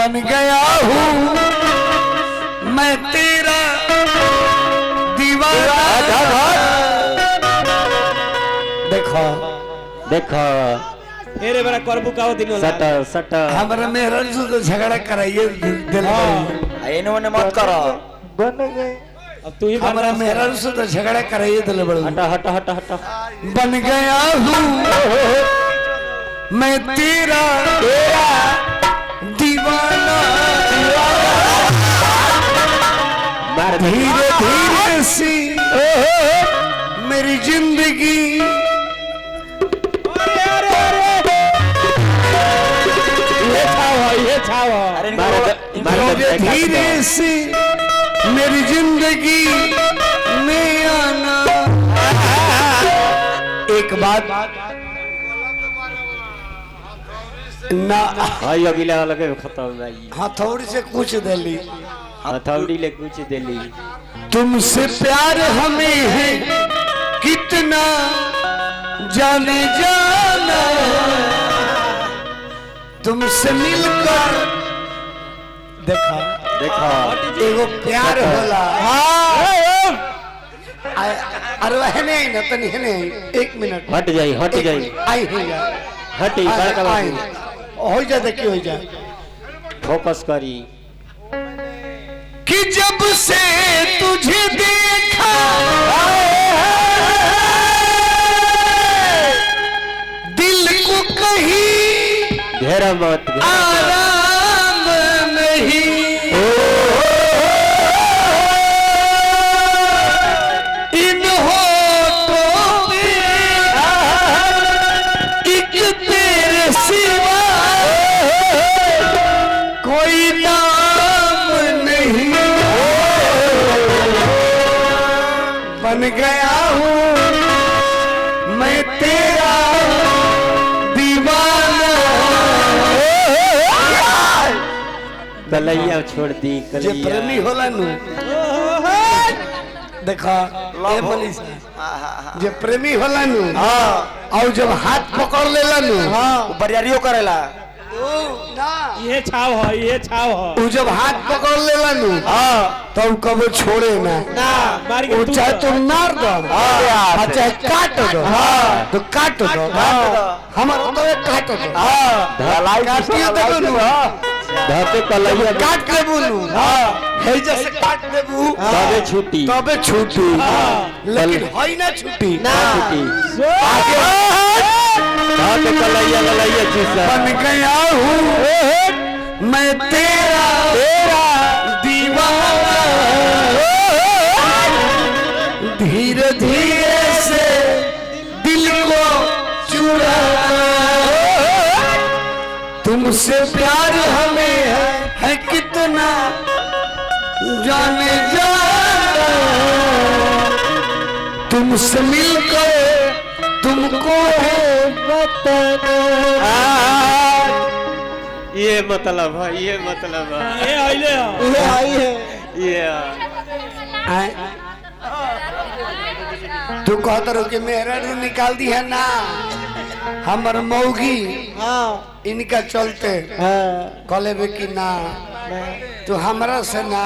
बन गया हूँ मैं तेरा दीवाना। देखो देखो फेरे बड़ा करबू का दिन सट सट हमारा मेहरा से तो झगड़ा कराइए दिल इन्होंने मत करो। बन गए। अब तू ही हमारा मेहरा से तो झगड़ा कराइए दिल बड़ू। हटा हटा हटा हटा। बन गया हूँ मैं तेरा दीवाना। मार धीरे धीरे सी मेरी जिंदगी ये छाओ अरे धीरे धीरे सी मेरी जिंदगी में आना। एक बात ना भाई अगला लगे खत्म भाई हथौड़ी से कुछ दिली हथौड़ी ले कुछ दिली। तुमसे प्यार हमें है कितना जाने जाना। तुमसे मिलकर देखा देखो एगो प्यार होला। अरे वह नहीं ना तनी है नहीं। एक मिनट हट जाई हट जाई आई है यार हटी बड़का आई हो जा देखी हो जा फोकस करी। कि जब से तुझे देखा दिल को कहीं घेरा मत आराम नहीं। इन होठों पे एक तेरे सिवा कोई नाम नहीं। बन गया हूँ मैं तेरा दीवाना। कलैया छोड़ दी जे कलैया प्रेमी होला नु देखा ए मनीष जे प्रेमी होला नु और जब हाथ पकड़ लेला नु बरियारियो करेला। ये छाव है ये छाव है उ जब हाथ पकड़ लेला नु तो कबो छोड़े ना। ना मार के वो चाहे तुम मार दो चाहे काट दो तो काट दो हमारा तो काट दो काटिए देबो नु धरते कलैया काट ले बोलू हे जैसे काट देबू तबे छुट्टी तबे छूटी लेकिन होई ना छूटी ना छुट्टी आगे धरते कलैया कलैया चीसा बन गया हूँ मैं तेरा दीवाना। धीरे धीरे से दिल को चुरा तुमसे प्यार हमें है कितना जाने जाना। तुमसे मिलकर तुमको है बताना। ये मतलब है ये मतलब है ये आइले ये आई है ये तू कहता रहो कि मेरा रू निकाल दी है ना हमर मौगी इनका चलते कले बे की ना तू हमरा से ना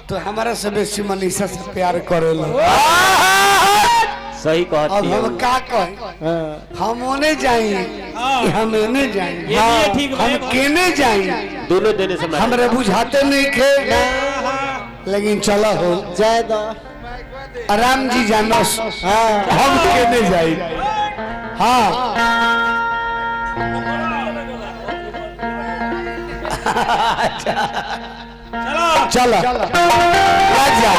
तो हमारा से बेसी मनीषा से प्यार करेला। सही कहती अब हम का कहें हम ओने जाएं कि हम एने जाएं ये ठीक हम केने जाएं दोनों देने से हमरे बुझाते नहीं खे लेकिन चला हो जाए दो आराम जी जानस हम केने जाएं। हाँ चलो लग जा